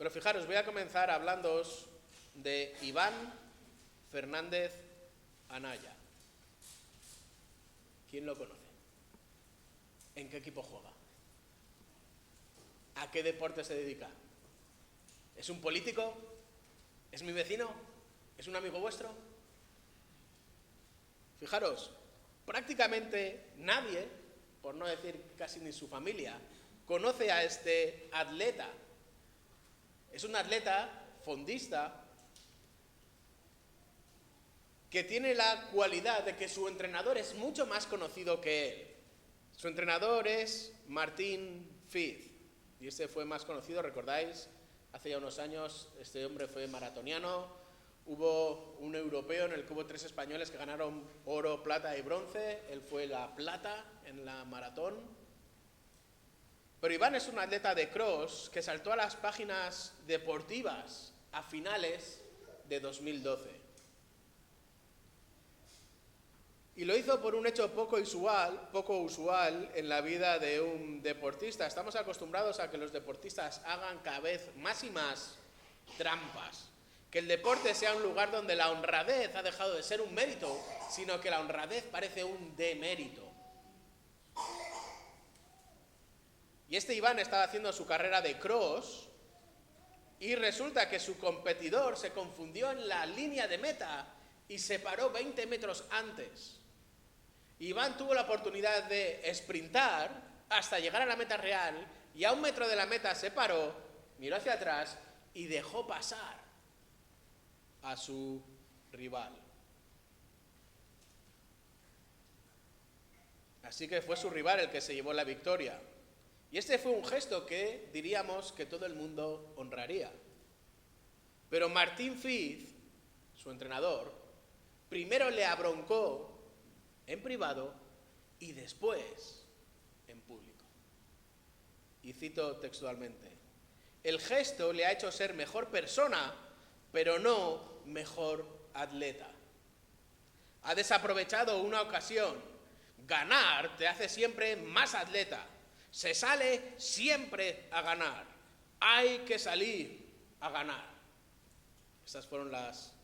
Pero fijaros, voy a comenzar hablándoos de Iván Fernández Anaya. ¿Quién lo conoce? ¿En qué equipo juega? ¿A qué deporte se dedica? ¿Es un político? ¿Es mi vecino? ¿Es un amigo vuestro? Fijaros, prácticamente nadie, por no decir casi ni su familia, conoce a este atleta. Es un atleta fondista que tiene la cualidad de que su entrenador es mucho más conocido que él. Su entrenador es Martín Fiz, y este fue más conocido, recordáis, hace ya unos años este hombre fue maratoniano. Hubo un europeo en el que hubo 3 españoles que ganaron oro, plata y bronce. Él fue la plata en la maratón. Pero Iván es un atleta de cross que saltó a las páginas deportivas a finales de 2012. Y lo hizo por un hecho poco usual en la vida de un deportista. Estamos acostumbrados a que los deportistas hagan cada vez más y más trampas. Que el deporte sea un lugar donde la honradez ha dejado de ser un mérito, sino que la honradez parece un demérito. Y este Iván estaba haciendo su carrera de cross y resulta que su competidor se confundió en la línea de meta y se paró 20 metros antes. Iván tuvo la oportunidad de sprintar hasta llegar a la meta real y a 1 metro de la meta se paró, miró hacia atrás y dejó pasar a su rival. Así que fue su rival el que se llevó la victoria. Y este fue un gesto que diríamos que todo el mundo honraría. Pero Martín Fiz, su entrenador, primero le abroncó en privado y después en público. Y cito textualmente: el gesto le ha hecho ser mejor persona, pero no mejor atleta. Ha desaprovechado una ocasión. Ganar te hace siempre más atleta. Se sale siempre a ganar. Hay que salir a ganar. Estas fueron las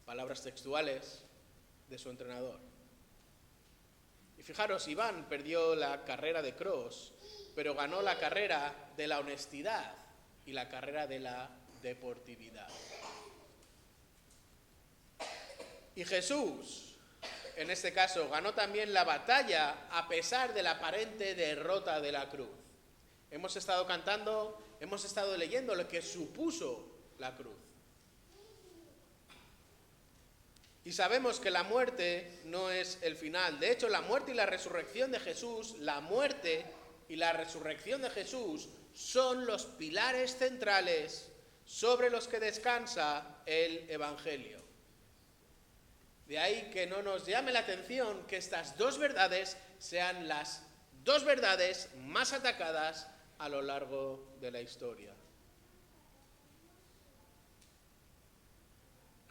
palabras textuales de su entrenador. Y fijaros, Iván perdió la carrera de cross, pero ganó la carrera de la honestidad y la carrera de la deportividad. Y Jesús, en este caso, ganó también la batalla a pesar de la aparente derrota de la cruz. Hemos estado cantando, hemos estado leyendo lo que supuso la cruz. Y sabemos que la muerte no es el final. De hecho, la muerte y la resurrección de Jesús, la muerte y la resurrección de Jesús son los pilares centrales sobre los que descansa el Evangelio. De ahí que no nos llame la atención que estas 2 verdades sean las 2 verdades más atacadas a lo largo de la historia.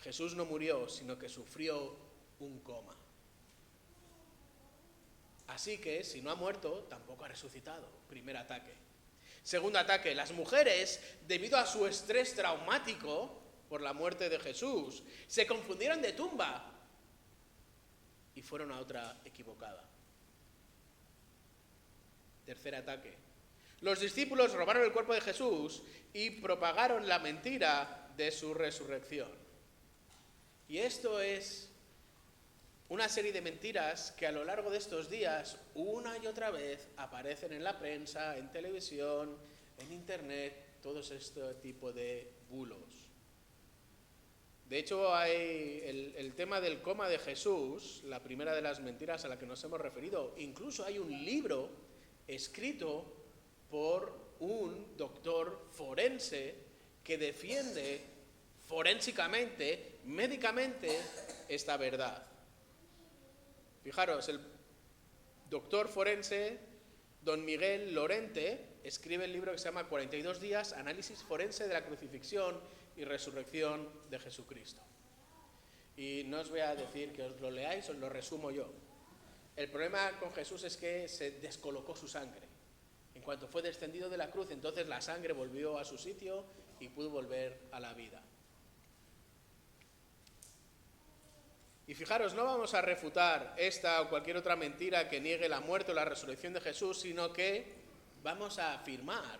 Jesús no murió, sino que sufrió un coma. Así que, si no ha muerto, tampoco ha resucitado. Primer ataque. Segundo ataque, las mujeres, debido a su estrés traumático por la muerte de Jesús, se confundieron de tumba y fueron a otra equivocada. Tercer ataque. Los discípulos robaron el cuerpo de Jesús y propagaron la mentira de su resurrección. Y esto es una serie de mentiras que a lo largo de estos días, una y otra vez, aparecen en la prensa, en televisión, en internet, todo este tipo de bulos. De hecho, hay el tema del coma de Jesús, la primera de las mentiras a la que nos hemos referido. Incluso hay un libro escrito por un doctor forense que defiende forensicamente, médicamente, esta verdad. Fijaros, el doctor forense don Miguel Lorente escribe el libro que se llama 42 días, análisis forense de la crucifixión y resurrección de Jesucristo. Y no os voy a decir que os lo leáis, os lo resumo yo. El problema con Jesús es que se descolocó su sangre. En cuanto fue descendido de la cruz, entonces la sangre volvió a su sitio y pudo volver a la vida. Y fijaros, no vamos a refutar esta o cualquier otra mentira que niegue la muerte o la resurrección de Jesús, sino que vamos a afirmar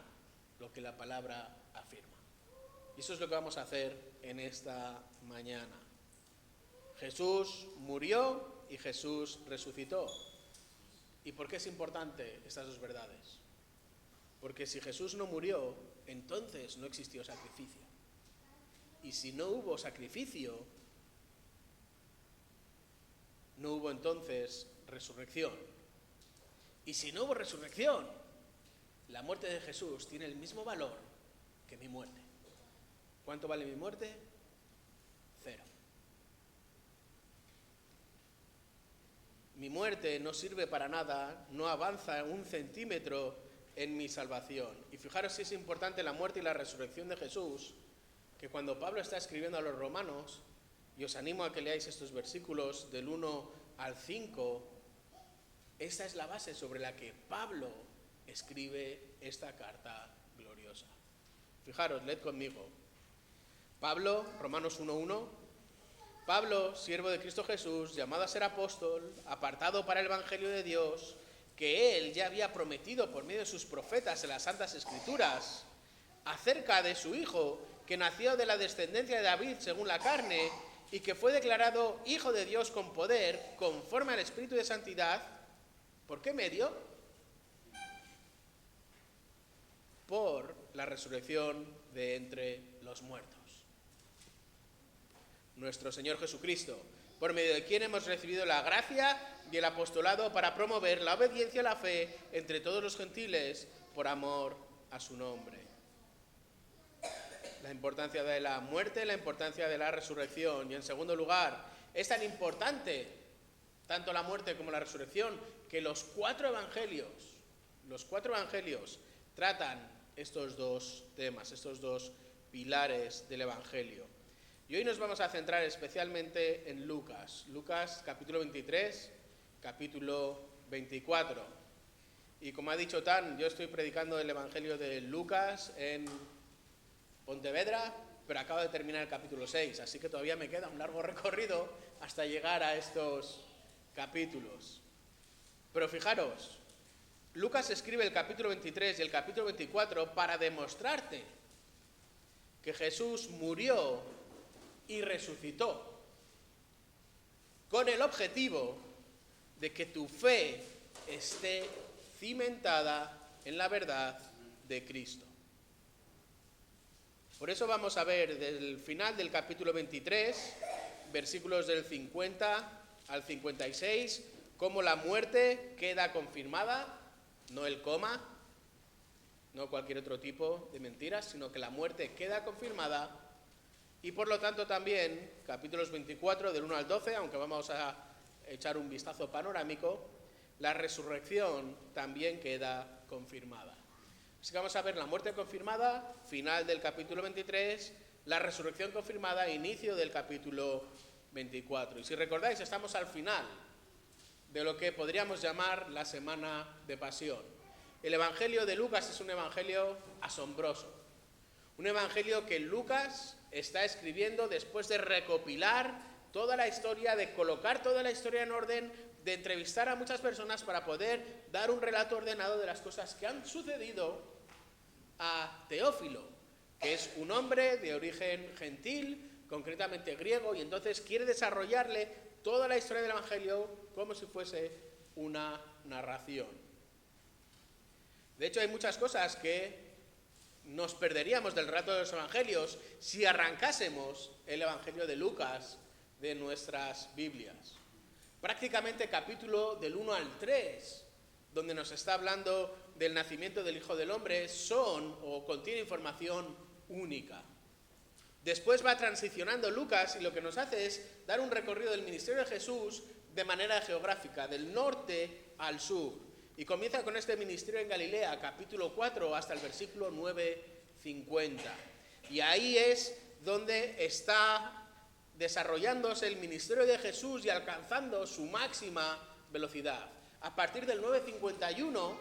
lo que la palabra afirma. Y eso es lo que vamos a hacer en esta mañana. Jesús murió y Jesús resucitó. ¿Y por qué es importante estas dos verdades? Porque si Jesús no murió, entonces no existió sacrificio. Y si no hubo sacrificio, no hubo entonces resurrección. Y si no hubo resurrección, la muerte de Jesús tiene el mismo valor que mi muerte. ¿Cuánto vale mi muerte? 0. Mi muerte no sirve para nada, no avanza 1 centímetro en mi salvación. Y fijaros si es importante la muerte y la resurrección de Jesús, que cuando Pablo está escribiendo a los romanos, y os animo a que leáis estos versículos del 1 al 5, esta es la base sobre la que Pablo escribe esta carta gloriosa. Fijaros, leed conmigo. Pablo, Romanos 1:1, Pablo, siervo de Cristo Jesús, llamado a ser apóstol, apartado para el Evangelio de Dios, que él ya había prometido por medio de sus profetas en las Santas Escrituras, acerca de su Hijo, que nació de la descendencia de David según la carne, y que fue declarado Hijo de Dios con poder, conforme al Espíritu de Santidad. ¿Por qué medio? Por la resurrección de entre los muertos. Nuestro Señor Jesucristo, por medio de quien hemos recibido la gracia y el apostolado para promover la obediencia a la fe entre todos los gentiles por amor a su nombre. La importancia de la muerte, la importancia de la resurrección. Y en segundo lugar, es tan importante tanto la muerte como la resurrección que los cuatro evangelios tratan estos dos temas, estos dos pilares del evangelio. Y hoy nos vamos a centrar especialmente en Lucas. Lucas capítulo 23, capítulo 24. Y como ha dicho Tan, yo estoy predicando el evangelio de Lucas en Pontevedra, pero acabo de terminar el capítulo 6, así que todavía me queda un largo recorrido hasta llegar a estos capítulos. Pero fijaros, Lucas escribe el capítulo 23 y el capítulo 24 para demostrarte que Jesús murió y resucitó, con el objetivo de que tu fe esté cimentada en la verdad de Cristo. Por eso vamos a ver desde el final del capítulo 23, versículos del 50 al 56, cómo la muerte queda confirmada, no el coma, no cualquier otro tipo de mentiras, sino que la muerte queda confirmada. Y por lo tanto también, capítulos 24 del 1 al 12, aunque vamos a echar un vistazo panorámico, la resurrección también queda confirmada. Así que vamos a ver la muerte confirmada, final del capítulo 23, la resurrección confirmada, inicio del capítulo 24. Y si recordáis, estamos al final de lo que podríamos llamar la semana de pasión. El evangelio de Lucas es un evangelio asombroso. Un evangelio que Lucas está escribiendo después de recopilar toda la historia, de colocar toda la historia en orden, de entrevistar a muchas personas para poder dar un relato ordenado de las cosas que han sucedido a Teófilo, que es un hombre de origen gentil, concretamente griego, y entonces quiere desarrollarle toda la historia del evangelio como si fuese una narración. De hecho, hay muchas cosas que nos perderíamos del relato de los evangelios si arrancásemos el evangelio de Lucas de nuestras Biblias. Prácticamente capítulo del 1 al 3, donde nos está hablando del nacimiento del Hijo del Hombre, son o contiene información única. Después va transicionando Lucas y lo que nos hace es dar un recorrido del ministerio de Jesús de manera geográfica, del norte al sur. Y comienza con este ministerio en Galilea, capítulo 4 hasta el versículo 9:50. Y ahí es donde está desarrollándose el ministerio de Jesús y alcanzando su máxima velocidad. A partir del 9:51,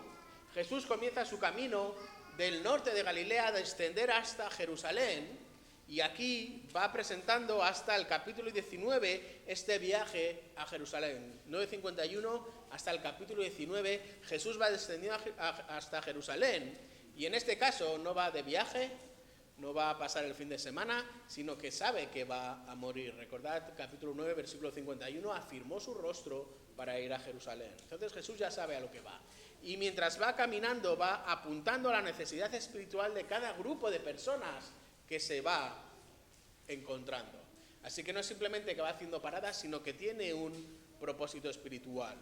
Jesús comienza su camino del norte de Galilea a descender hasta Jerusalén, y aquí va presentando hasta el capítulo 19 este viaje a Jerusalén. 9:51 hasta el capítulo 19 Jesús va descendiendo hasta Jerusalén, y en este caso no va de viaje, no va a pasar el fin de semana, sino que sabe que va a morir. Recordad, capítulo 9, versículo 51, afirmó su rostro para ir a Jerusalén. Entonces Jesús ya sabe a lo que va. Y mientras va caminando, va apuntando a la necesidad espiritual de cada grupo de personas que se va encontrando. Así que no es simplemente que va haciendo paradas, sino que tiene un propósito espiritual.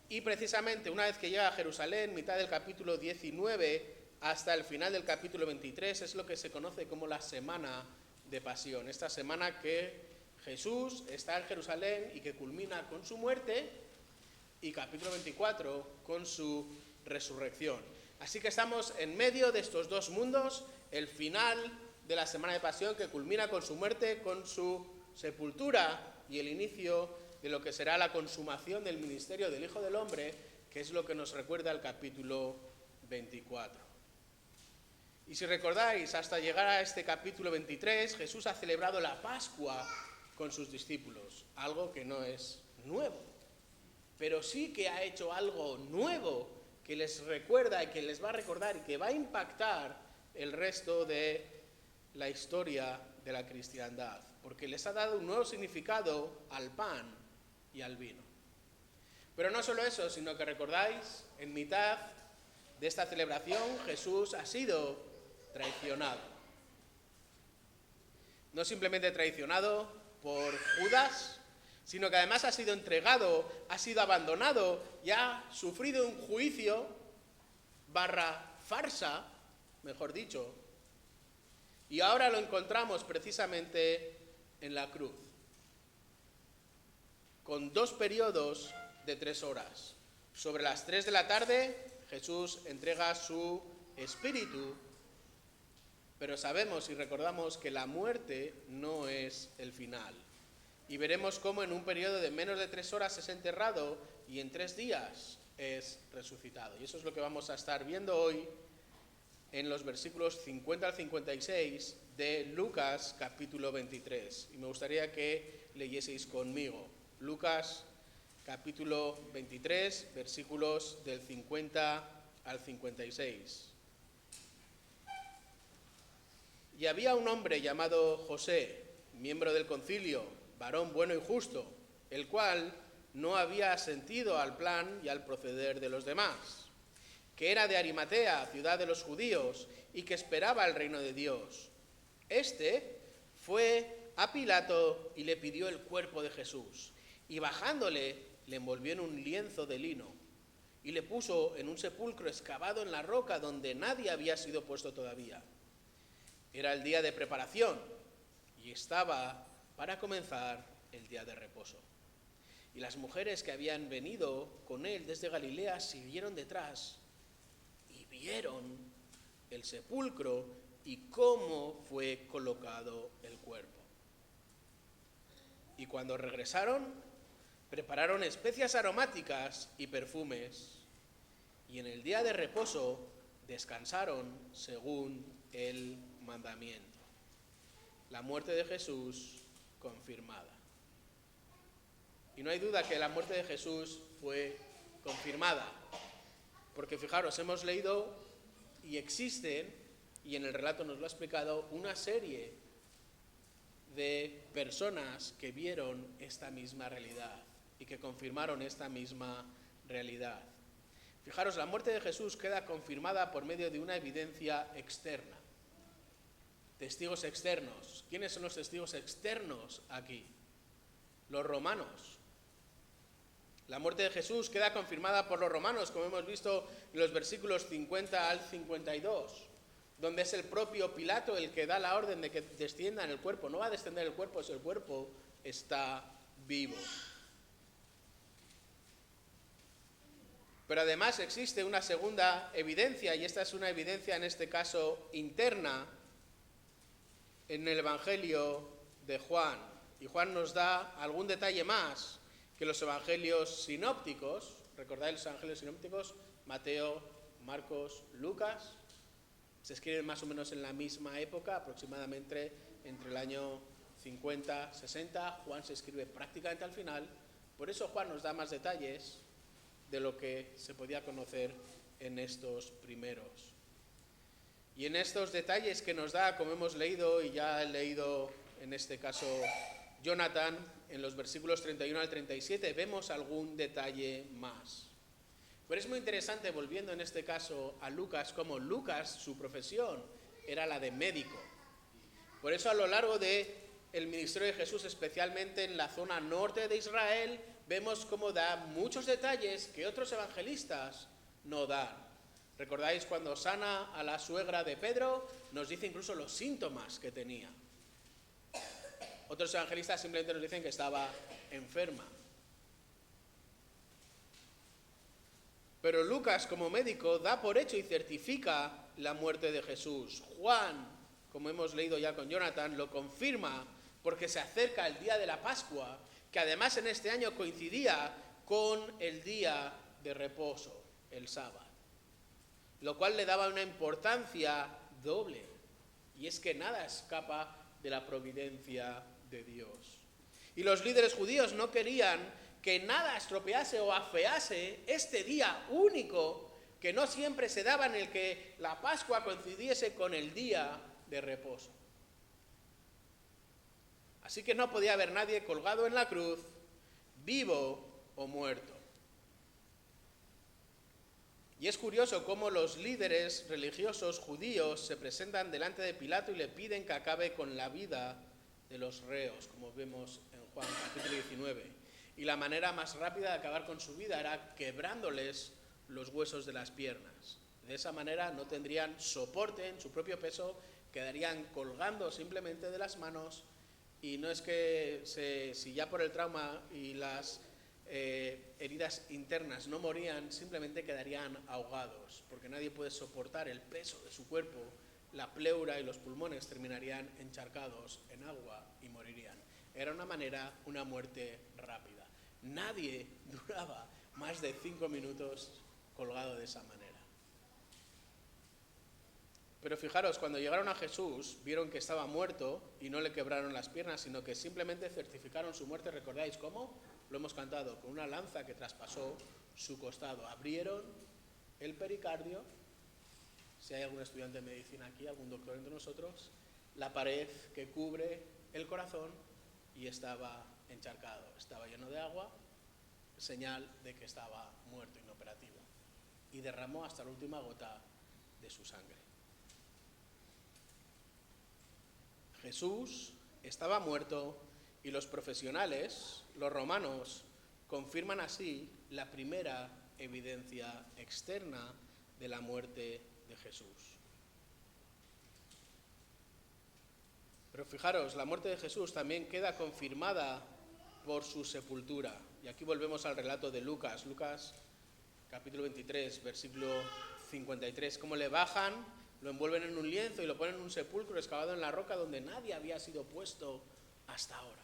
Y precisamente una vez que llega a Jerusalén, mitad del capítulo 19 hasta el final del capítulo 23, es lo que se conoce como la Semana de Pasión. Esta semana que Jesús está en Jerusalén y que culmina con su muerte, y capítulo 24 con su resurrección. Así que estamos en medio de estos dos mundos, el final de la Semana de Pasión que culmina con su muerte, con su sepultura, y el inicio de lo que será la consumación del ministerio del Hijo del Hombre, que es lo que nos recuerda el capítulo 24. Y si recordáis, hasta llegar a este capítulo 23, Jesús ha celebrado la Pascua con sus discípulos, algo que no es nuevo, pero sí que ha hecho algo nuevo que les recuerda y que les va a recordar y que va a impactar el resto de la historia de la cristiandad, porque les ha dado un nuevo significado al pan y al vino. Pero no solo eso, sino que recordáis, en mitad de esta celebración Jesús ha sido traicionado. No simplemente traicionado por Judas, sino que además ha sido entregado, ha sido abandonado y ha sufrido un juicio / farsa, mejor dicho, y ahora lo encontramos precisamente en la cruz, con 2 periodos de 3 horas. Sobre las 3 de la tarde, Jesús entrega su espíritu, pero sabemos y recordamos que la muerte no es el final. Y veremos cómo en un periodo de menos de 3 horas es enterrado y en 3 días es resucitado. Y eso es lo que vamos a estar viendo hoy en los versículos 50 al 56 de Lucas capítulo 23. Y me gustaría que leyeseis conmigo. Lucas capítulo 23, versículos del 50 al 56. Y había un hombre llamado José, miembro del concilio, varón bueno y justo, el cual no había asentido al plan y al proceder de los demás, que era de Arimatea, ciudad de los judíos, y que esperaba el reino de Dios. Este fue a Pilato y le pidió el cuerpo de Jesús, y bajándole le envolvió en un lienzo de lino, y le puso en un sepulcro excavado en la roca donde nadie había sido puesto todavía. Era el día de preparación, y estaba para comenzar el día de reposo. Y las mujeres que habían venido con él desde Galilea siguieron detrás y vieron el sepulcro y cómo fue colocado el cuerpo. Y cuando regresaron, prepararon especias aromáticas y perfumes, y en el día de reposo descansaron según el mandamiento. La muerte de Jesús confirmada. Y no hay duda que la muerte de Jesús fue confirmada, porque fijaros, hemos leído y existen, y en el relato nos lo ha explicado, una serie de personas que vieron esta misma realidad y que confirmaron esta misma realidad. Fijaros, la muerte de Jesús queda confirmada por medio de una evidencia externa. Testigos externos. ¿Quiénes son los testigos externos aquí? Los romanos. La muerte de Jesús queda confirmada por los romanos, como hemos visto en los versículos 50 al 52, donde es el propio Pilato el que da la orden de que desciendan el cuerpo. No va a descender el cuerpo si el cuerpo está vivo. Pero además existe una segunda evidencia, y esta es una evidencia en este caso interna, en el Evangelio de Juan. Y Juan nos da algún detalle más que los evangelios sinópticos. ¿Recordáis los evangelios sinópticos? Mateo, Marcos, Lucas, se escriben más o menos en la misma época, aproximadamente entre el año 50, 60. Juan se escribe prácticamente al final. Por eso Juan nos da más detalles de lo que se podía conocer en estos primeros. Y en estos detalles que nos da, como hemos leído, y ya he leído en este caso Jonathan, en los versículos 31 al 37, vemos algún detalle más. Pero es muy interesante, volviendo en este caso a Lucas, como Lucas, su profesión era la de médico. Por eso a lo largo del ministerio de Jesús, especialmente en la zona norte de Israel, vemos cómo da muchos detalles que otros evangelistas no dan. ¿Recordáis cuando sana a la suegra de Pedro? Nos dice incluso los síntomas que tenía. Otros evangelistas simplemente nos dicen que estaba enferma. Pero Lucas, como médico, da por hecho y certifica la muerte de Jesús. Juan, como hemos leído ya con Jonathan, lo confirma porque se acerca el día de la Pascua, que además en este año coincidía con el día de reposo, el sábado, lo cual le daba una importancia doble, y es que nada escapa de la providencia de Dios. Y los líderes judíos no querían que nada estropease o afease este día único que no siempre se daba, en el que la Pascua coincidiese con el día de reposo. Así que no podía haber nadie colgado en la cruz, vivo o muerto. Y es curioso cómo los líderes religiosos judíos se presentan delante de Pilato y le piden que acabe con la vida de los reos, como vemos en Juan capítulo 19. Y la manera más rápida de acabar con su vida era quebrándoles los huesos de las piernas. De esa manera no tendrían soporte en su propio peso, quedarían colgando simplemente de las manos, y no es que si ya por el trauma y las heridas internas no morían, simplemente quedarían ahogados, porque nadie puede soportar el peso de su cuerpo. La pleura y los pulmones terminarían encharcados en agua y morirían. Era una muerte rápida. Nadie duraba más de 5 minutos colgado de esa manera. Pero fijaros, cuando llegaron a Jesús, vieron que estaba muerto y no le quebraron las piernas, sino que simplemente certificaron su muerte. ¿Recordáis cómo? Lo hemos cantado, con una lanza que traspasó su costado. Abrieron el pericardio, si hay algún estudiante de medicina aquí, algún doctor entre nosotros, la pared que cubre el corazón, y estaba encharcado, estaba lleno de agua, señal de que estaba muerto, inoperativo, y derramó hasta la última gota de su sangre. Jesús estaba muerto, y los profesionales, los romanos, confirman así la primera evidencia externa de la muerte de Jesús. Pero fijaros, la muerte de Jesús también queda confirmada por su sepultura. Y aquí volvemos al relato de Lucas, capítulo 23, versículo 53, cómo le bajan, lo envuelven en un lienzo y lo ponen en un sepulcro excavado en la roca donde nadie había sido puesto hasta ahora.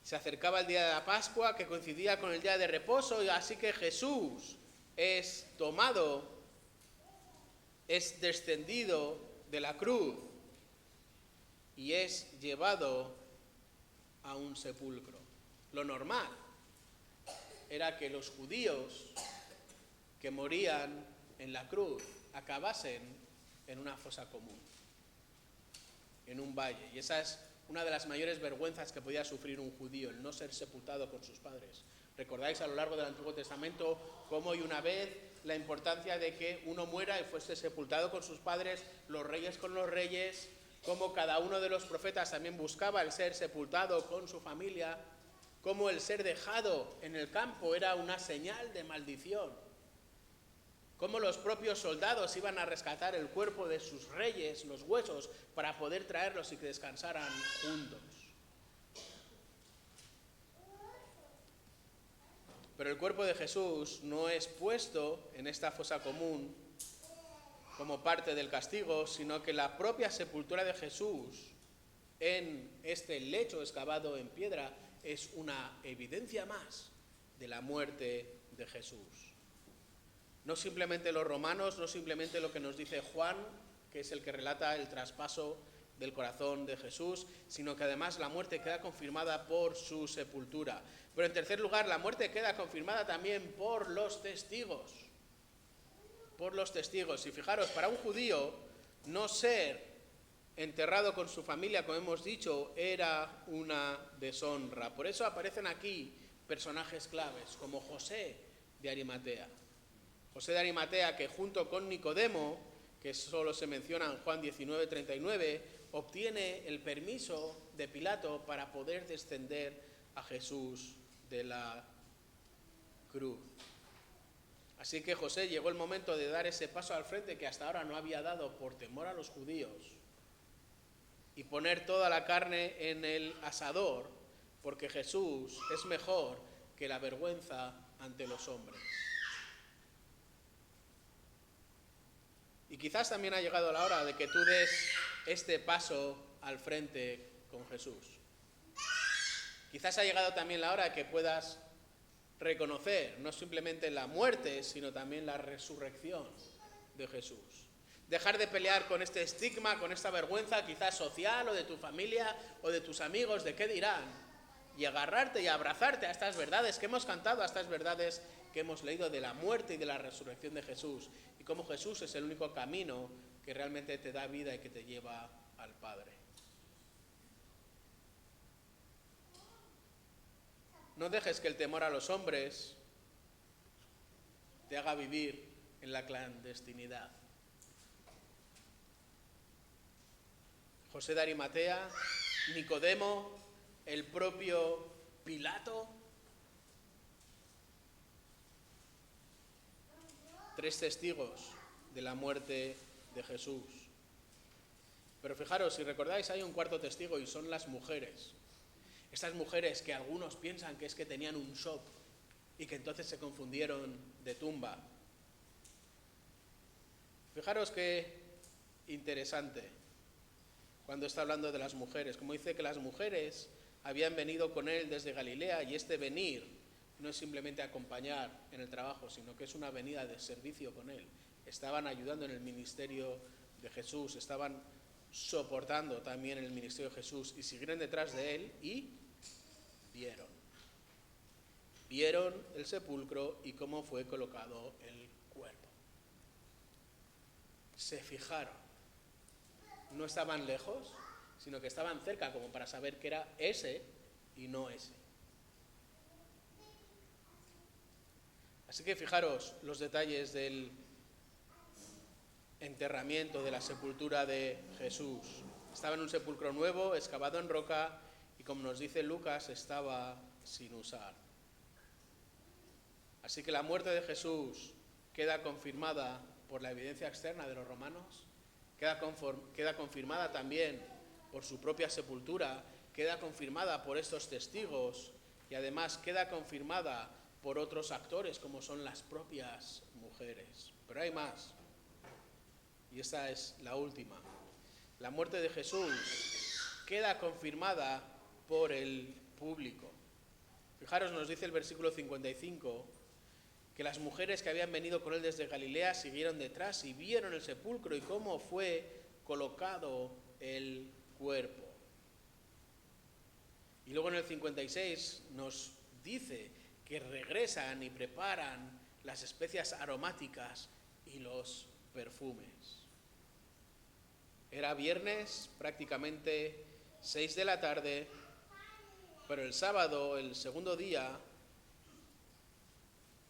Se acercaba el día de la Pascua, que coincidía con el día de reposo, y así que Jesús es tomado, es descendido de la cruz y es llevado a un sepulcro. Lo normal era que los judíos que morían en la cruz acabasen en una fosa común, en un valle. Y esa es una de las mayores vergüenzas que podía sufrir un judío, el no ser sepultado con sus padres. Recordáis a lo largo del Antiguo Testamento cómo y una vez la importancia de que uno muera y fuese sepultado con sus padres, los reyes con los reyes, cómo cada uno de los profetas también buscaba el ser sepultado con su familia, cómo el ser dejado en el campo era una señal de maldición, cómo los propios soldados iban a rescatar el cuerpo de sus reyes, los huesos, para poder traerlos y que descansaran juntos. Pero el cuerpo de Jesús no es puesto en esta fosa común como parte del castigo, sino que la propia sepultura de Jesús en este lecho excavado en piedra es una evidencia más de la muerte de Jesús. No simplemente los romanos, no simplemente lo que nos dice Juan, que es el que relata el traspaso del corazón de Jesús, sino que además la muerte queda confirmada por su sepultura. Pero en tercer lugar, la muerte queda confirmada también por los testigos. Por los testigos. Y fijaros, para un judío, no ser enterrado con su familia, como hemos dicho, era una deshonra. Por eso aparecen aquí personajes claves, como José de Arimatea. José de Arimatea, que junto con Nicodemo, que solo se menciona en Juan 19:39, obtiene el permiso de Pilato para poder descender a Jesús de la cruz. Así que José llegó el momento de dar ese paso al frente que hasta ahora no había dado por temor a los judíos y poner toda la carne en el asador, porque Jesús es mejor que la vergüenza ante los hombres. Y quizás también ha llegado la hora de que tú des este paso al frente con Jesús. Quizás ha llegado también la hora de que puedas reconocer no simplemente la muerte, sino también la resurrección de Jesús. Dejar de pelear con este estigma, con esta vergüenza quizás social o de tu familia o de tus amigos, de qué dirán, y agarrarte y abrazarte a estas verdades que hemos cantado, a estas verdades que hemos leído de la muerte y de la resurrección de Jesús, y cómo Jesús es el único camino que realmente te da vida y que te lleva al Padre. No dejes que el temor a los hombres te haga vivir en la clandestinidad. José de Arimatea, Nicodemo, el propio Pilato. 3 testigos de la muerte de Jesús. Pero fijaros, si recordáis, hay un cuarto testigo y son las mujeres. Estas mujeres que algunos piensan que es que tenían un shock y que entonces se confundieron de tumba. Fijaros qué interesante cuando está hablando de las mujeres. Como dice que las mujeres habían venido con él desde Galilea, y este venir no es simplemente acompañar en el trabajo, sino que es una venida de servicio con él. Estaban ayudando en el ministerio de Jesús, estaban soportando también el ministerio de Jesús y siguieron detrás de él y vieron el sepulcro y cómo fue colocado el cuerpo. Se fijaron, no estaban lejos, sino que estaban cerca como para saber que era ese y no ese. Así que fijaros los detalles del enterramiento, de la sepultura de Jesús. Estaba en un sepulcro nuevo, excavado en roca, y como nos dice Lucas, estaba sin usar. Así que la muerte de Jesús queda confirmada por la evidencia externa de los romanos, queda confirmada también por su propia sepultura, queda confirmada por estos testigos y además queda confirmada por otros actores como son las propias mujeres. Pero hay más, y esta es la última. La muerte de Jesús queda confirmada por el público. Fijaros, nos dice el versículo 55, que las mujeres que habían venido con él desde Galilea siguieron detrás y vieron el sepulcro y cómo fue colocado el cuerpo. Y luego en el 56 nos dice que regresan y preparan las especias aromáticas y los perfumes. Era viernes, prácticamente 6 de la tarde, pero el sábado, el segundo día,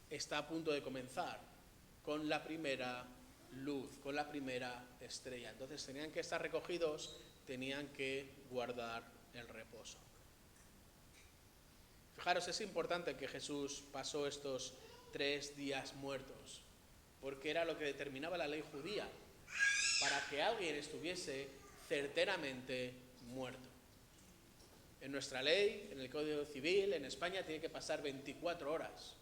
está a punto de comenzar con la primera luz, con la primera estrella. Entonces tenían que estar recogidos, tenían que guardar el reposo. Fijaros, es importante que Jesús pasó estos 3 días muertos, porque era lo que determinaba la ley judía, para que alguien estuviese certeramente muerto. En nuestra ley, en el Código Civil, en España, tiene que pasar 24 horas.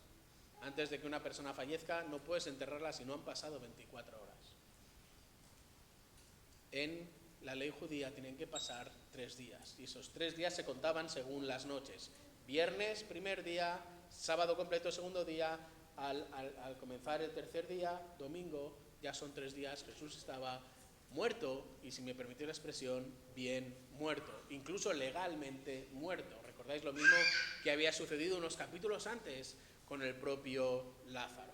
Antes de que una persona fallezca, no puedes enterrarla si no han pasado 24 horas. En la ley judía tienen que pasar 3 días, y esos 3 días se contaban según las noches. Viernes, primer día, sábado completo, segundo día, al comenzar el tercer día, domingo, ya son 3 días, Jesús estaba muerto, y si me permitís la expresión, bien muerto, incluso legalmente muerto. ¿Recordáis lo mismo que había sucedido unos capítulos antes con el propio Lázaro?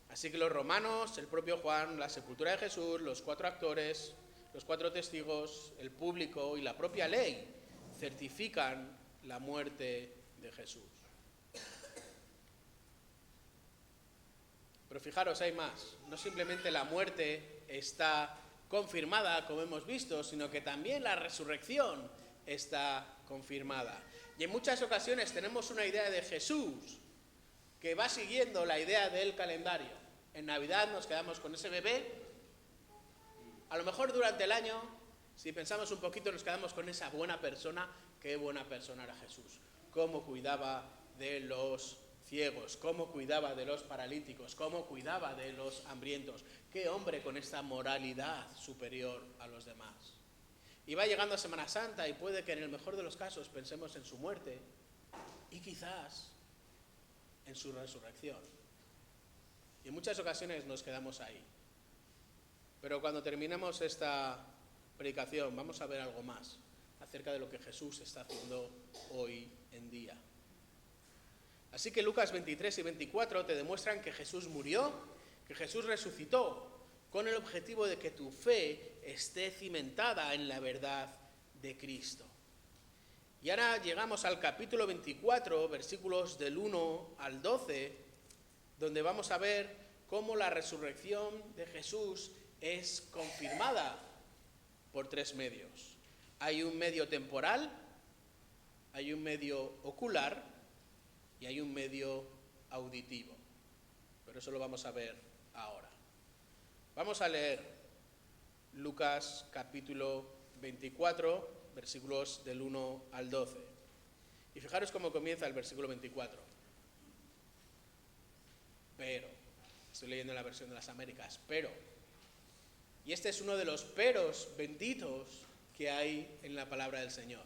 Así que los romanos, el propio Juan, la sepultura de Jesús, los 4 actores, los 4 testigos, el público y la propia ley certifican la muerte de Jesús. Pero fijaros, hay más. No simplemente la muerte está confirmada, como hemos visto, sino que también la resurrección está confirmada. Y en muchas ocasiones tenemos una idea de Jesús que va siguiendo la idea del calendario. En Navidad nos quedamos con ese bebé. A lo mejor durante el año, si pensamos un poquito, nos quedamos con esa buena persona. Qué buena persona era Jesús. Cómo cuidaba de los ciegos, cómo cuidaba de los paralíticos, cómo cuidaba de los hambrientos. Qué hombre con esta moralidad superior a los demás. Y va llegando a Semana Santa y puede que en el mejor de los casos pensemos en su muerte y quizás en su resurrección. Y en muchas ocasiones nos quedamos ahí. Pero cuando terminemos esta predicación vamos a ver algo más acerca de lo que Jesús está haciendo hoy en día. Así que Lucas 23 y 24 te demuestran que Jesús murió, que Jesús resucitó, con el objetivo de que tu fe esté cimentada en la verdad de Cristo. Y ahora llegamos al capítulo 24, versículos del 1 al 12, donde vamos a ver cómo la resurrección de Jesús es confirmada por 3 medios. Hay un medio temporal, hay un medio ocular y hay un medio auditivo. Pero eso lo vamos a ver ahora. Vamos a leer Lucas capítulo 24, versículos del 1 al 12. Y fijaros cómo comienza el versículo 24. Pero, estoy leyendo en la versión de las Américas, pero. Y este es uno de los peros benditos que hay en la palabra del Señor.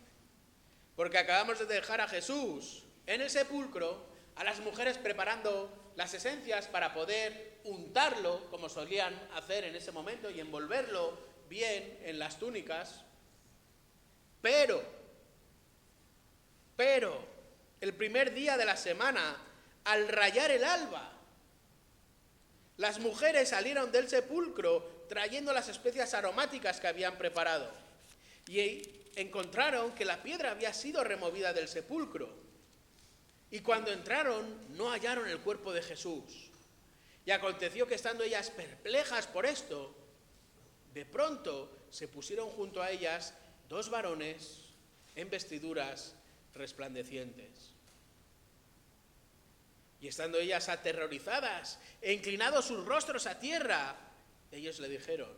Porque acabamos de dejar a Jesús en el sepulcro, a las mujeres preparando las esencias para poder untarlo, como solían hacer en ese momento, y envolverlo bien en las túnicas. Pero, el primer día de la semana, al rayar el alba, las mujeres salieron del sepulcro trayendo las especias aromáticas que habían preparado. Y encontraron que la piedra había sido removida del sepulcro. Y cuando entraron, no hallaron el cuerpo de Jesús. Y aconteció que estando ellas perplejas por esto, de pronto se pusieron junto a ellas 2 varones en vestiduras resplandecientes. Y estando ellas aterrorizadas e inclinados sus rostros a tierra, ellos le dijeron: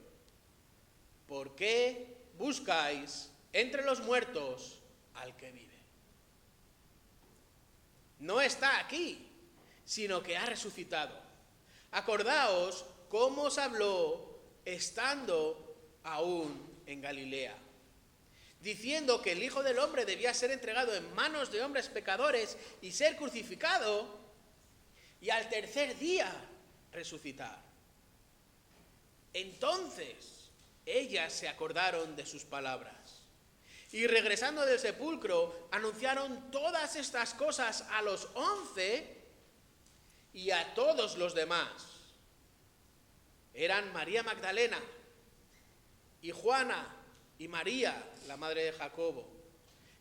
¿por qué buscáis entre los muertos al que vive? No está aquí, sino que ha resucitado. Acordaos cómo os habló estando aún en Galilea, diciendo que el Hijo del Hombre debía ser entregado en manos de hombres pecadores y ser crucificado, y al tercer día resucitar. Entonces ellas se acordaron de sus palabras. Y regresando del sepulcro, anunciaron todas estas cosas a los 11 y a todos los demás. Eran María Magdalena y Juana y María, la madre de Jacobo.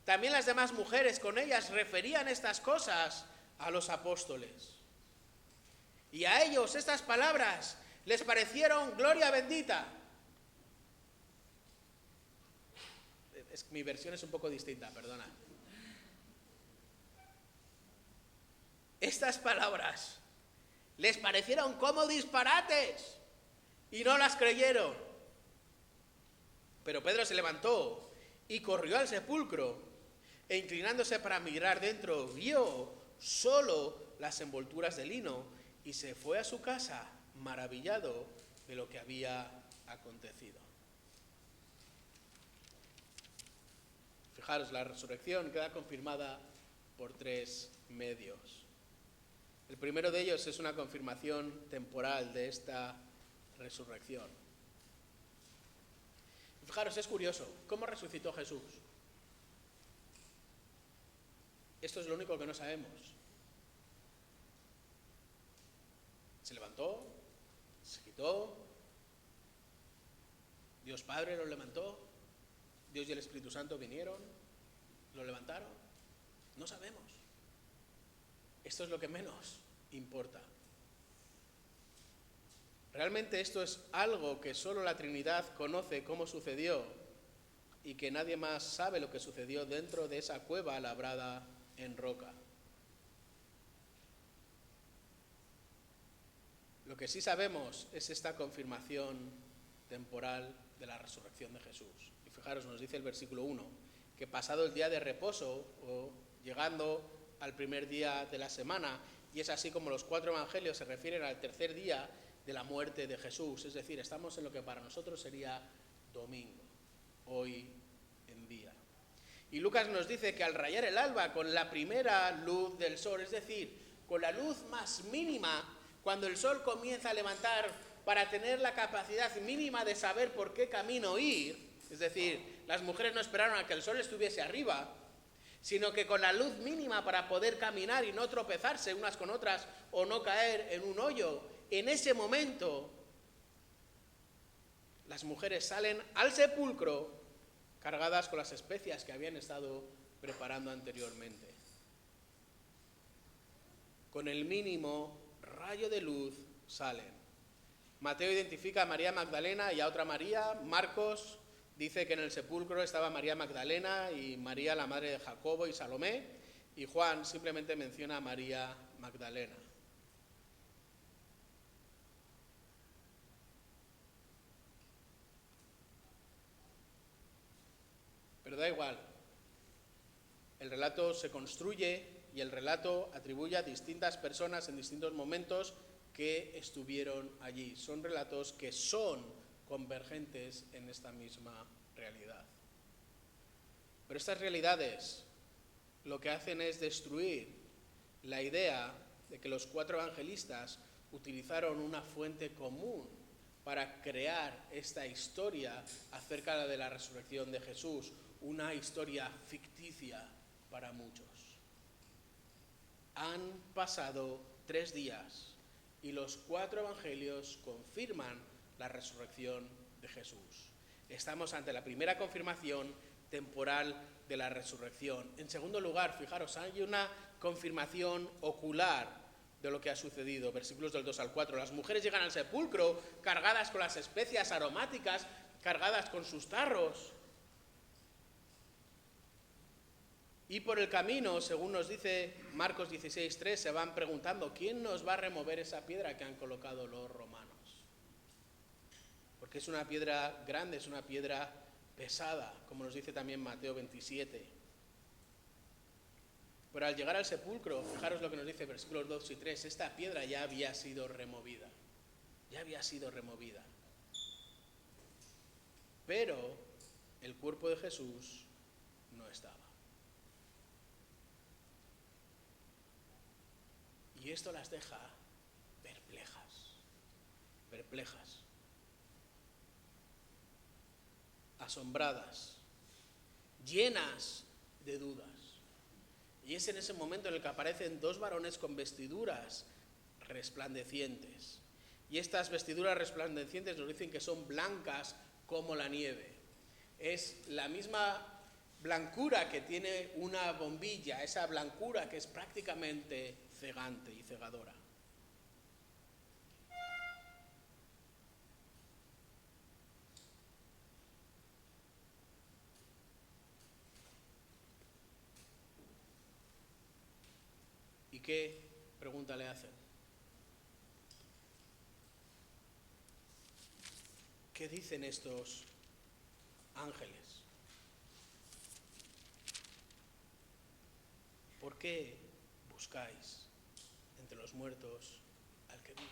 También las demás mujeres con ellas referían estas cosas a los apóstoles. Y a ellos estas palabras les parecieron gloria bendita. Mi versión es un poco distinta, perdona. Estas palabras les parecieron como disparates y no las creyeron. Pero Pedro se levantó y corrió al sepulcro e inclinándose para mirar dentro, vio solo las envolturas de lino y se fue a su casa maravillado de lo que había acontecido. Fijaros, la resurrección queda confirmada por 3 medios. El primero de ellos es una confirmación temporal de esta resurrección. Fijaros, es curioso, ¿cómo resucitó Jesús? Esto es lo único que no sabemos. Se levantó, se quitó, Dios Padre lo levantó, Dios y el Espíritu Santo vinieron, lo levantaron. No sabemos. Esto es lo que menos importa. Realmente esto es algo que solo la Trinidad conoce cómo sucedió y que nadie más sabe lo que sucedió dentro de esa cueva labrada en roca. Lo que sí sabemos es esta confirmación temporal de la resurrección de Jesús. Y fijaros, nos dice el versículo 1, que pasado el día de reposo, o llegando al primer día de la semana, y es así como los 4 evangelios se refieren al tercer día de la muerte de Jesús, es decir, estamos en lo que para nosotros sería domingo, hoy en día. Y Lucas nos dice que al rayar el alba, con la primera luz del sol, es decir, con la luz más mínima, cuando el sol comienza a levantar para tener la capacidad mínima de saber por qué camino ir, es decir, las mujeres no esperaron a que el sol estuviese arriba, sino que con la luz mínima para poder caminar y no tropezarse unas con otras o no caer en un hoyo, en ese momento las mujeres salen al sepulcro cargadas con las especias que habían estado preparando anteriormente. Con el mínimo rayo de luz salen. Mateo identifica a María Magdalena y a otra María. Marcos dice que en el sepulcro estaba María Magdalena y María, la madre de Jacobo y Salomé. Y Juan simplemente menciona a María Magdalena. Pero da igual. El relato se construye y el relato atribuye a distintas personas en distintos momentos que estuvieron allí. Son relatos que son convergentes en esta misma realidad. Pero estas realidades lo que hacen es destruir la idea de que los 4 evangelistas utilizaron una fuente común para crear esta historia acerca de la resurrección de Jesús, una historia ficticia para muchos. Han pasado 3 días y los 4 evangelios confirman la resurrección de Jesús. Estamos ante la primera confirmación temporal de la resurrección. En segundo lugar, fijaros, hay una confirmación ocular de lo que ha sucedido. Versículos del 2 al 4. Las mujeres llegan al sepulcro cargadas con las especias aromáticas, cargadas con sus tarros. Y por el camino, según nos dice Marcos 16:3, se van preguntando, ¿quién nos va a remover esa piedra que han colocado los romanos? Porque es una piedra grande, es una piedra pesada, como nos dice también Mateo 27. Pero al llegar al sepulcro, fijaros lo que nos dice versículos 2 y 3, esta piedra ya había sido removida. Ya había sido removida. Pero el cuerpo de Jesús no estaba. Y esto las deja perplejas, asombradas, llenas de dudas. Y es en ese momento en el que aparecen 2 varones con vestiduras resplandecientes. Y estas vestiduras resplandecientes nos dicen que son blancas como la nieve. Es la misma blancura que tiene una bombilla, esa blancura que es prácticamente cegante y cegadora. ¿Y qué pregunta le hacen? ¿Qué dicen estos ángeles? ¿Por qué buscáis entre los muertos al que vive?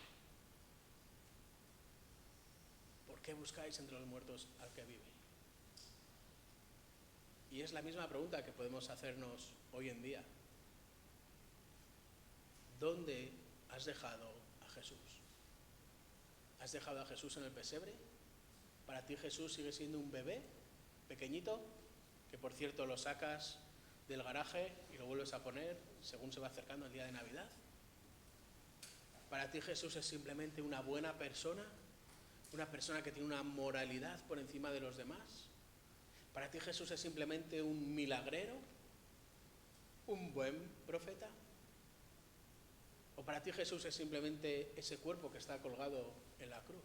¿Por qué buscáis entre los muertos al que vive? Y es la misma pregunta que podemos hacernos hoy en día. ¿Dónde has dejado a Jesús? ¿Has dejado a Jesús en el pesebre? ¿Para ti Jesús sigue siendo un bebé pequeñito, que por cierto lo sacas del garaje y lo vuelves a poner según se va acercando el día de Navidad? ¿Para ti Jesús es simplemente una buena persona? ¿Una persona que tiene una moralidad por encima de los demás? ¿Para ti Jesús es simplemente un milagrero? ¿Un buen profeta? ¿O para ti Jesús es simplemente ese cuerpo que está colgado en la cruz?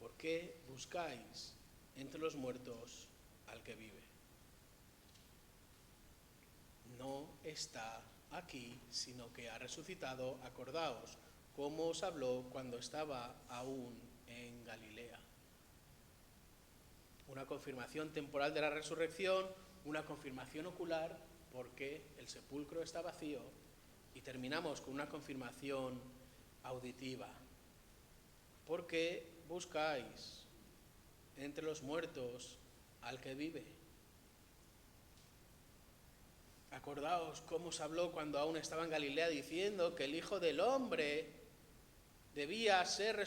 ¿Por qué buscáis entre los muertos al que vive? No está aquí, sino que ha resucitado. Acordaos cómo os habló cuando estaba aún en Galilea. Una confirmación temporal de la resurrección, una confirmación ocular porque el sepulcro está vacío, y terminamos con una confirmación auditiva. ¿Por qué buscáis entre los muertos al que vive? Acordaos cómo os habló cuando aún estaba en Galilea diciendo que el Hijo del Hombre debía ser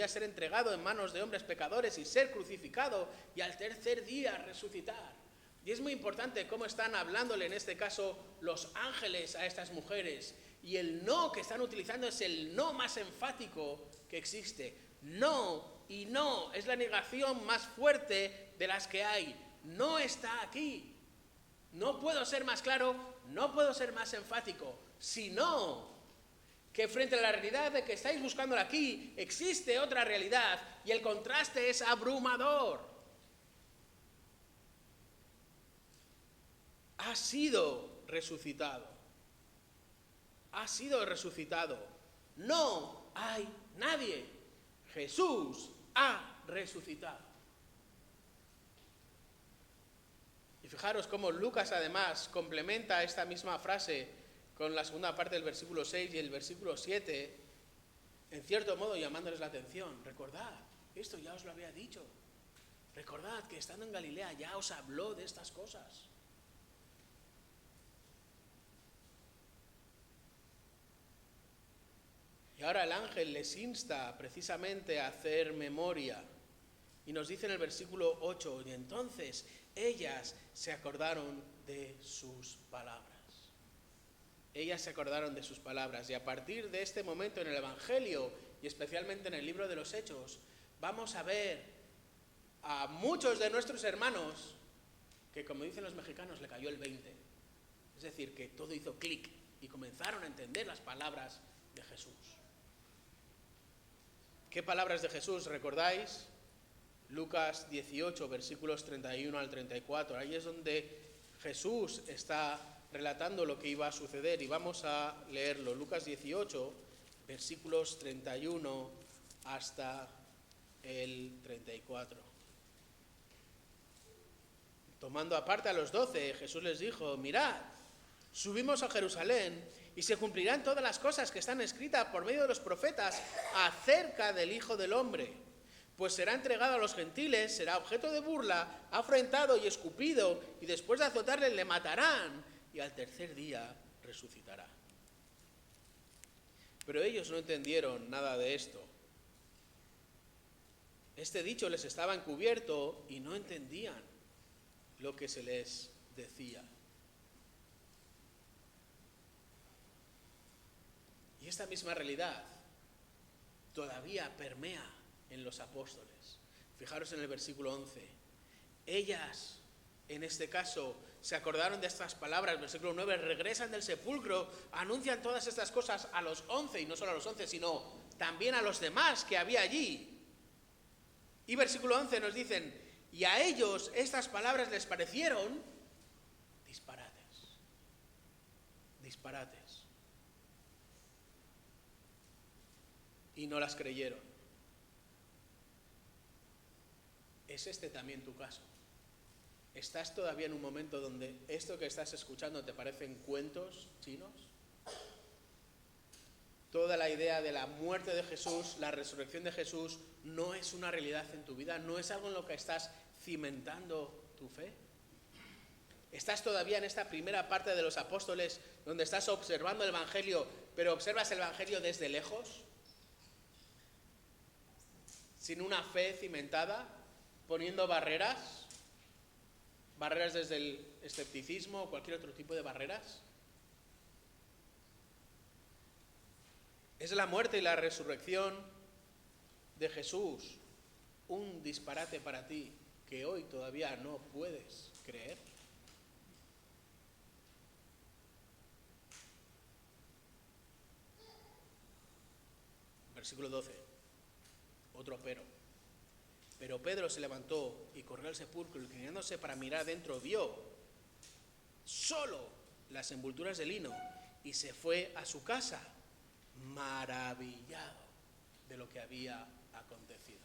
ser entregado en manos de hombres pecadores y ser crucificado y al tercer día resucitar. Y es muy importante cómo están hablándole en este caso los ángeles a estas mujeres. Y el no que están utilizando es el no más enfático que existe. No y no, es la negación más fuerte de las que hay. No está aquí. No puedo ser más claro, no puedo ser más enfático, sino que frente a la realidad de que estáis buscándola aquí, existe otra realidad y el contraste es abrumador. Ha sido resucitado. Ha sido resucitado. No hay nadie. Jesús ha resucitado. Y fijaros cómo Lucas además complementa esta misma frase con la segunda parte del versículo 6 y el versículo 7, en cierto modo llamándoles la atención. Recordad, esto ya os lo había dicho. Recordad que estando en Galilea ya os habló de estas cosas. Y ahora el ángel les insta precisamente a hacer memoria. Y nos dice en el versículo 8, y entonces ellas se acordaron de sus palabras. Ellas se acordaron de sus palabras. Y a partir de este momento en el Evangelio, y especialmente en el libro de los Hechos, vamos a ver a muchos de nuestros hermanos que, como dicen los mexicanos, le cayó el 20. Es decir, que todo hizo clic y comenzaron a entender las palabras de Jesús. ¿Qué palabras de Jesús recordáis? Lucas 18, versículos 31 al 34. Ahí es donde Jesús está relatando lo que iba a suceder y vamos a leerlo. Lucas 18, versículos 31 hasta el 34. Tomando aparte a los 12, Jesús les dijo: mirad, subimos a Jerusalén y se cumplirán todas las cosas que están escritas por medio de los profetas acerca del Hijo del Hombre. Pues será entregado a los gentiles, será objeto de burla, afrentado y escupido, y después de azotarle le matarán, y al tercer día resucitará. Pero ellos no entendieron nada de esto. Este dicho les estaba encubierto y no entendían lo que se les decía. Y esta misma realidad todavía permea en los apóstoles. Fijaros en el versículo 11. Ellas, en este caso, se acordaron de estas palabras. Versículo 9, regresan del sepulcro, anuncian todas estas cosas a los 11, y no solo a los 11, sino también a los demás que había allí. Y versículo 11 nos dicen: y a ellos estas palabras les parecieron disparates. Disparates. Y no las creyeron. ¿Es este también tu caso? ¿Estás todavía en un momento donde esto que estás escuchando te parecen cuentos chinos? Toda la idea de la muerte de Jesús, la resurrección de Jesús, no es una realidad en tu vida, no es algo en lo que estás cimentando tu fe. Estás todavía en esta primera parte de los apóstoles donde estás observando el Evangelio, pero observas el Evangelio desde lejos, sin una fe cimentada, poniendo barreras desde el escepticismo o cualquier otro tipo de barreras. ¿Es la muerte y la resurrección de Jesús un disparate para ti que hoy todavía no puedes creer? Versículo 12. Otro pero. Pero Pedro se levantó y corrió al sepulcro, y inclinándose para mirar adentro, vio solo las envolturas de lino y se fue a su casa, maravillado de lo que había acontecido.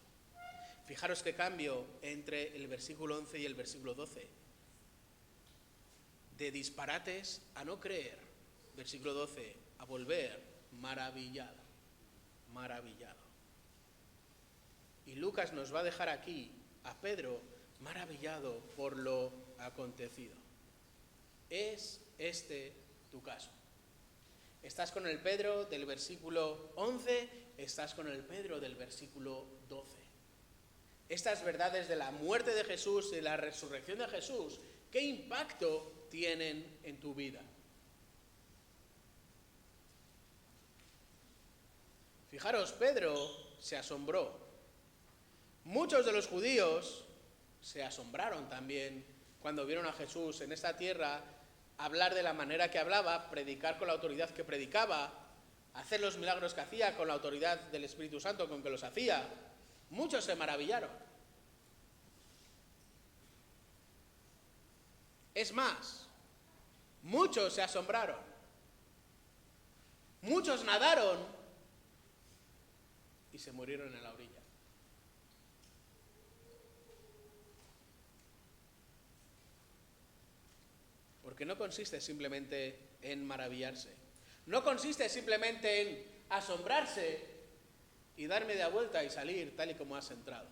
Fijaros qué cambio entre el versículo 11 y el versículo 12. De disparates a no creer, versículo 12, a volver maravillado, maravillado. Y Lucas nos va a dejar aquí a Pedro maravillado por lo acontecido. ¿Es este tu caso? ¿Estás con el Pedro del versículo 11? ¿Estás con el Pedro del versículo 12? Estas verdades de la muerte de Jesús y la resurrección de Jesús, ¿qué impacto tienen en tu vida? Fijaros, Pedro se asombró. Muchos de los judíos se asombraron también cuando vieron a Jesús en esta tierra hablar de la manera que hablaba, predicar con la autoridad que predicaba, hacer los milagros que hacía con la autoridad del Espíritu Santo con que los hacía. Muchos se maravillaron. Es más, muchos se asombraron. Muchos nadaron y se murieron en la orilla. Porque no consiste simplemente en maravillarse. No consiste simplemente en asombrarse y dar media vuelta y salir tal y como has entrado.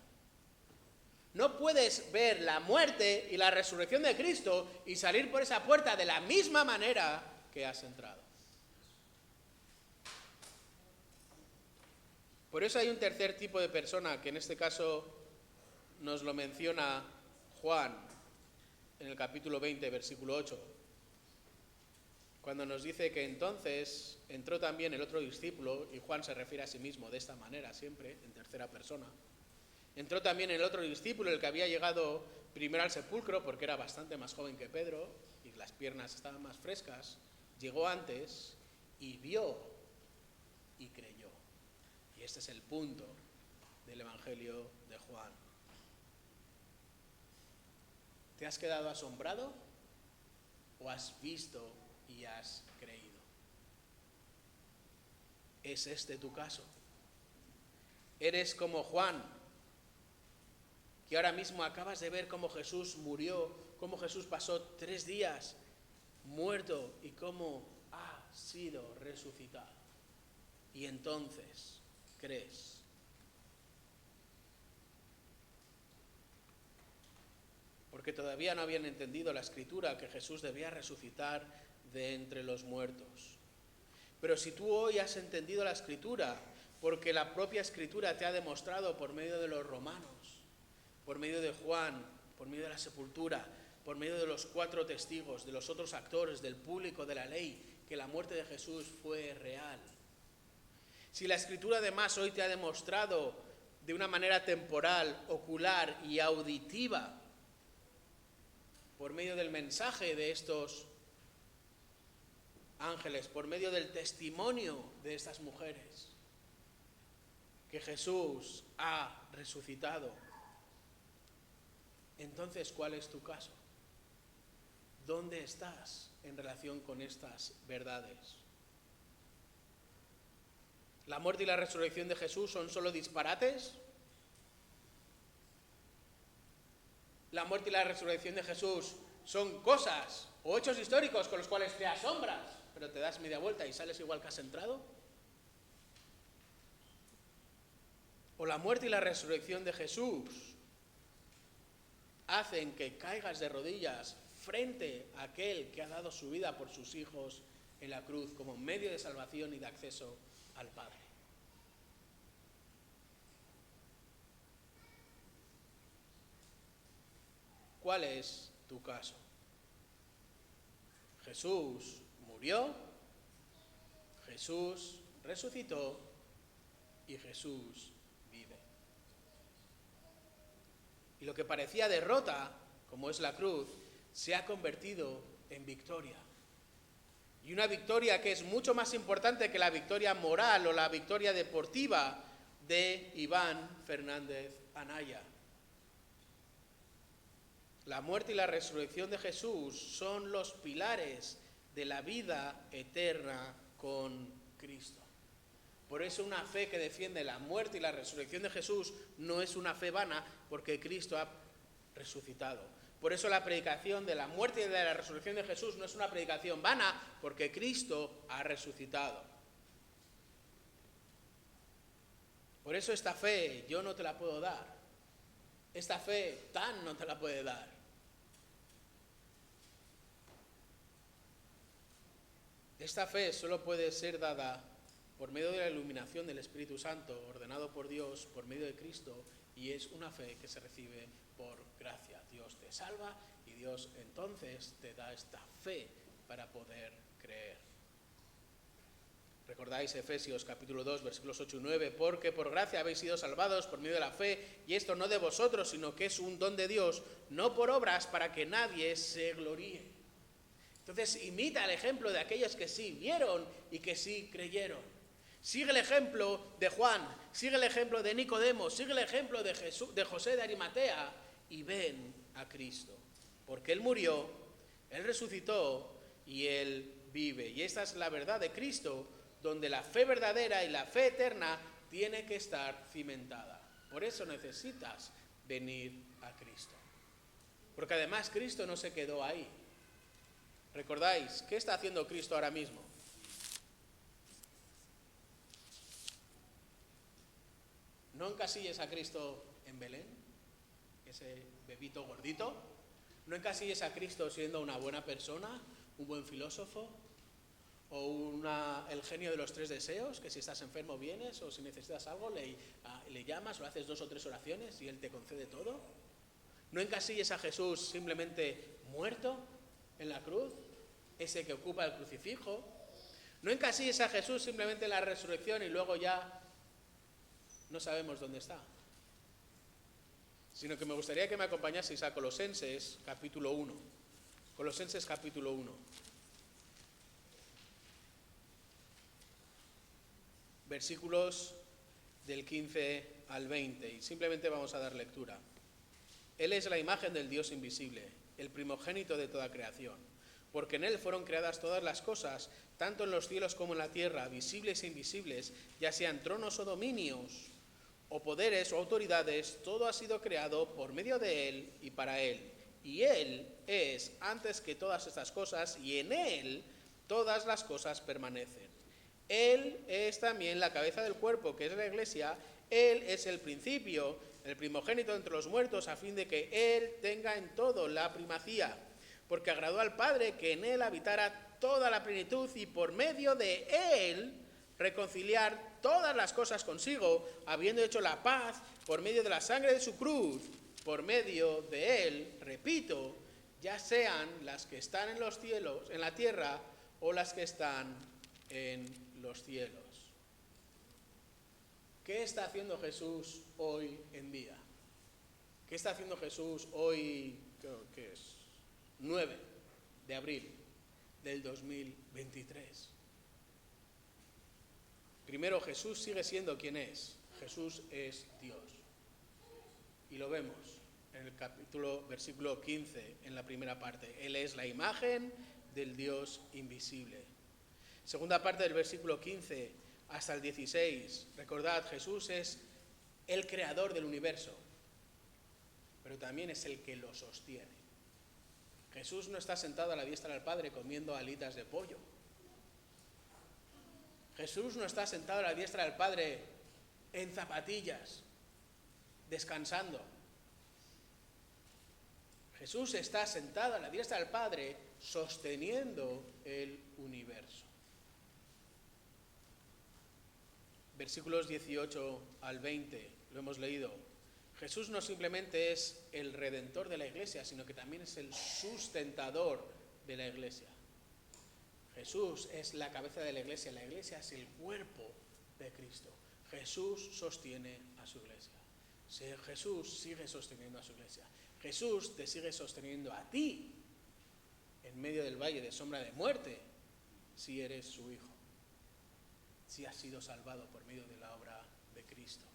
No puedes ver la muerte y la resurrección de Cristo y salir por esa puerta de la misma manera que has entrado. Por eso hay un tercer tipo de persona que en este caso nos lo menciona Juan en el capítulo 20, versículo 8, cuando nos dice que entonces entró también el otro discípulo, y Juan se refiere a sí mismo de esta manera siempre, en tercera persona. Entró también el otro discípulo, el que había llegado primero al sepulcro, porque era bastante más joven que Pedro, y las piernas estaban más frescas, llegó antes y vio y creyó. Y este es el punto del Evangelio de Juan. ¿Te has quedado asombrado o has visto y has creído? ¿Es este tu caso? ¿Eres como Juan, que ahora mismo acabas de ver cómo Jesús murió, cómo Jesús pasó 3 días muerto y cómo ha sido resucitado? Y entonces crees. Porque todavía no habían entendido la Escritura que Jesús debía resucitar de entre los muertos. Pero si tú hoy has entendido la Escritura, porque la propia Escritura te ha demostrado por medio de los romanos, por medio de Juan, por medio de la sepultura, por medio de los 4 testigos, de los otros actores, del público de la ley, que la muerte de Jesús fue real. Si la Escritura además hoy te ha demostrado de una manera temporal, ocular y auditiva, por medio del mensaje de estos ángeles, por medio del testimonio de estas mujeres, que Jesús ha resucitado, entonces, ¿cuál es tu caso? ¿Dónde estás en relación con estas verdades? ¿La muerte y la resurrección de Jesús son solo disparates? ¿La muerte y la resurrección de Jesús son cosas o hechos históricos con los cuales te asombras, pero te das media vuelta y sales igual que has entrado? ¿O la muerte y la resurrección de Jesús hacen que caigas de rodillas frente a aquel que ha dado su vida por sus hijos en la cruz como medio de salvación y de acceso al Padre. ¿Cuál es tu caso? Jesús murió, Jesús resucitó y Jesús vive. Y lo que parecía derrota, como es la cruz, se ha convertido en victoria. Y una victoria que es mucho más importante que la victoria moral o la victoria deportiva de Iván Fernández Anaya. La muerte y la resurrección de Jesús son los pilares de la vida eterna con Cristo. Por eso una fe que defiende la muerte y la resurrección de Jesús no es una fe vana, porque Cristo ha resucitado. Por eso la predicación de la muerte y de la resurrección de Jesús no es una predicación vana, porque Cristo ha resucitado. Por eso esta fe yo no te la puedo dar. Esta fe Tan no te la puede dar. Esta fe solo puede ser dada por medio de la iluminación del Espíritu Santo, ordenado por Dios por medio de Cristo, y es una fe que se recibe por gracia. Dios te salva y Dios entonces te da esta fe para poder creer. ¿Recordáis Efesios capítulo 2, versículos 8 y 9? Porque por gracia habéis sido salvados por medio de la fe, y esto no de vosotros, sino que es un don de Dios, no por obras, para que nadie se gloríe. Entonces imita el ejemplo de aquellos que sí vieron y que sí creyeron. Sigue el ejemplo de Juan, sigue el ejemplo de Nicodemo, sigue el ejemplo de José de Arimatea y ven a Cristo. Porque Él murió, Él resucitó y Él vive. Y esta es la verdad de Cristo, donde la fe verdadera y la fe eterna tiene que estar cimentada. Por eso necesitas venir a Cristo. Porque además Cristo no se quedó ahí. ¿Recordáis? ¿Qué está haciendo Cristo ahora mismo? No encasilles a Cristo en Belén, ese bebito gordito. No encasilles a Cristo siendo una buena persona, un buen filósofo, o el genio de los 3 deseos, que si estás enfermo vienes, o si necesitas algo le llamas o haces 2 o 3 oraciones y Él te concede todo. No encasilles a Jesús simplemente muerto en la cruz, ese que ocupa el crucifijo. No encasilles a Jesús simplemente en la resurrección y luego ya no sabemos dónde está. Sino que me gustaría que me acompañaseis a Colosenses capítulo 1. Colosenses capítulo 1. Versículos del 15 al 20. Y simplemente vamos a dar lectura. Él es la imagen del Dios invisible, el primogénito de toda creación. Porque en Él fueron creadas todas las cosas, tanto en los cielos como en la tierra, visibles e invisibles, ya sean tronos o dominios, o poderes o autoridades, todo ha sido creado por medio de Él y para Él. Y Él es antes que todas estas cosas, y en Él todas las cosas permanecen. Él es también la cabeza del cuerpo, que es la Iglesia. Él es el principio, el primogénito entre los muertos, a fin de que Él tenga en todo la primacía. Porque agradó al Padre que en Él habitara toda la plenitud, y por medio de Él reconciliar todas las cosas consigo, habiendo hecho la paz por medio de la sangre de su cruz. Por medio de Él, repito, ya sean las que están en los cielos, en la tierra, o las que están en los cielos. ¿Qué está haciendo Jesús hoy en día? ¿Qué está haciendo Jesús hoy, qué es? 9 de abril del 2023. Primero, Jesús sigue siendo quien es. Jesús es Dios. Y lo vemos en el versículo 15, en la primera parte. Él es la imagen del Dios invisible. Segunda parte del versículo 15 hasta el 16. Recordad, Jesús es el creador del universo, pero también es el que lo sostiene. Jesús no está sentado a la diestra del Padre comiendo alitas de pollo. Jesús no está sentado a la diestra del Padre en zapatillas, descansando. Jesús está sentado a la diestra del Padre, sosteniendo el universo. Versículos 18 al 20, lo hemos leído. Jesús no simplemente es el redentor de la iglesia, sino que también es el sustentador de la iglesia. Jesús es la cabeza de la iglesia es el cuerpo de Cristo. Jesús sostiene a su iglesia. Jesús sigue sosteniendo a su iglesia. Jesús te sigue sosteniendo a ti en medio del valle de sombra de muerte, si eres su hijo, si has sido salvado por medio de la obra de Cristo.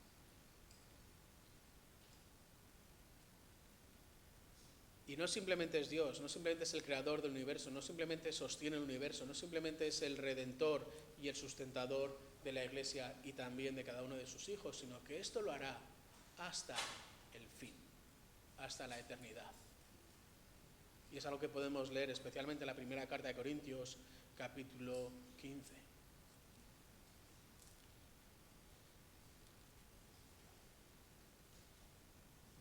Y no simplemente es Dios, no simplemente es el creador del universo, no simplemente sostiene el universo, no simplemente es el redentor y el sustentador de la iglesia y también de cada uno de sus hijos, sino que esto lo hará hasta el fin, hasta la eternidad. Y es algo que podemos leer especialmente en la primera carta de Corintios, capítulo 15.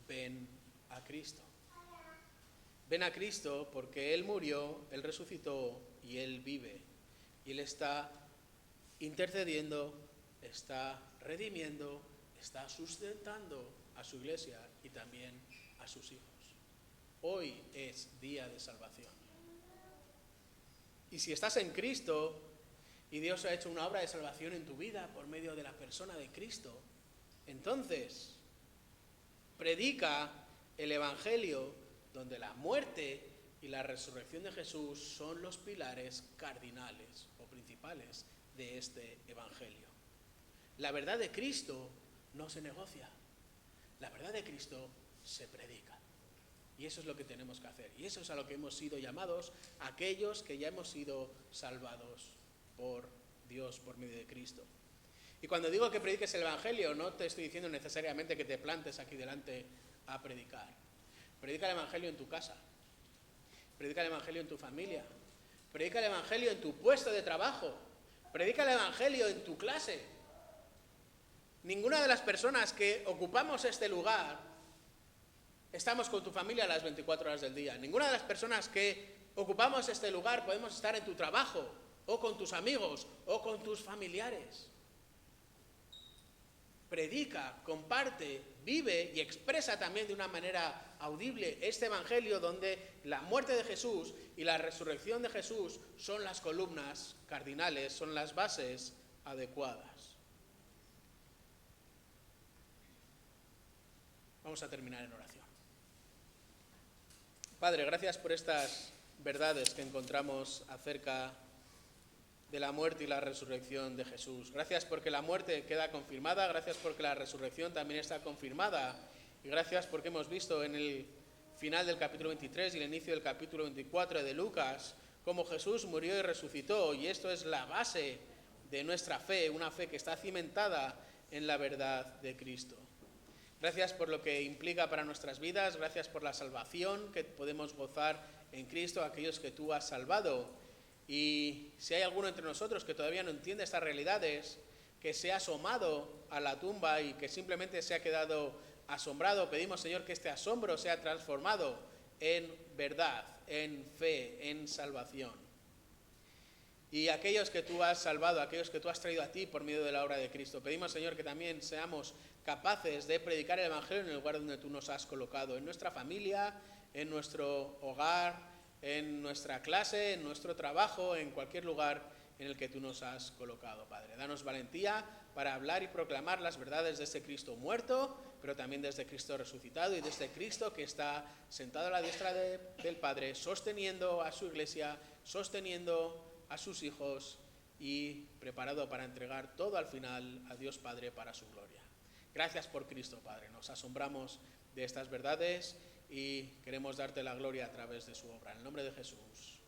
Ven a Cristo. Ven a Cristo porque Él murió, Él resucitó y Él vive. Y Él está intercediendo, está redimiendo, está sustentando a su iglesia y también a sus hijos. Hoy es día de salvación. Y si estás en Cristo y Dios ha hecho una obra de salvación en tu vida por medio de la persona de Cristo, entonces predica el Evangelio donde la muerte y la resurrección de Jesús son los pilares cardinales o principales de este Evangelio. La verdad de Cristo no se negocia, la verdad de Cristo se predica. Y eso es lo que tenemos que hacer. Y eso es a lo que hemos sido llamados aquellos que ya hemos sido salvados por Dios, por medio de Cristo. Y cuando digo que prediques el Evangelio, no te estoy diciendo necesariamente que te plantes aquí delante a predicar. Predica el Evangelio en tu casa. Predica el Evangelio en tu familia. Predica el Evangelio en tu puesto de trabajo. Predica el Evangelio en tu clase. Ninguna de las personas que ocupamos este lugar estamos con tu familia a las 24 horas del día. Ninguna de las personas que ocupamos este lugar podemos estar en tu trabajo, o con tus amigos, o con tus familiares. Predica, comparte, vive y expresa también de una manera audible este Evangelio donde la muerte de Jesús y la resurrección de Jesús son las columnas cardinales, son las bases adecuadas. Vamos a terminar en oración. Padre, gracias por estas verdades que encontramos acerca de la muerte y la resurrección de Jesús. Gracias porque la muerte queda confirmada, gracias porque la resurrección también está confirmada y gracias porque hemos visto en el final del capítulo 23 y el inicio del capítulo 24 de Lucas cómo Jesús murió y resucitó, y esto es la base de nuestra fe, una fe que está cimentada en la verdad de Cristo. Gracias por lo que implica para nuestras vidas, gracias por la salvación que podemos gozar en Cristo, aquellos que tú has salvado. Y si hay alguno entre nosotros que todavía no entiende estas realidades, que se ha asomado a la tumba y que simplemente se ha quedado asombrado, pedimos, Señor, que este asombro sea transformado en verdad, en fe, en salvación. Y aquellos que tú has salvado, aquellos que tú has traído a ti por medio de la obra de Cristo, pedimos, Señor, que también seamos capaces de predicar el Evangelio en el lugar donde tú nos has colocado, en nuestra familia, en nuestro hogar, en nuestra clase, en nuestro trabajo, en cualquier lugar en el que tú nos has colocado, Padre. Danos valentía para hablar y proclamar las verdades de este Cristo muerto, pero también de este Cristo resucitado y de este Cristo que está sentado a la diestra del Padre, sosteniendo a su iglesia, sosteniendo a sus hijos y preparado para entregar todo al final a Dios Padre para su gloria. Gracias por Cristo, Padre. Nos asombramos de estas verdades y queremos darte la gloria a través de su obra. En el nombre de Jesús.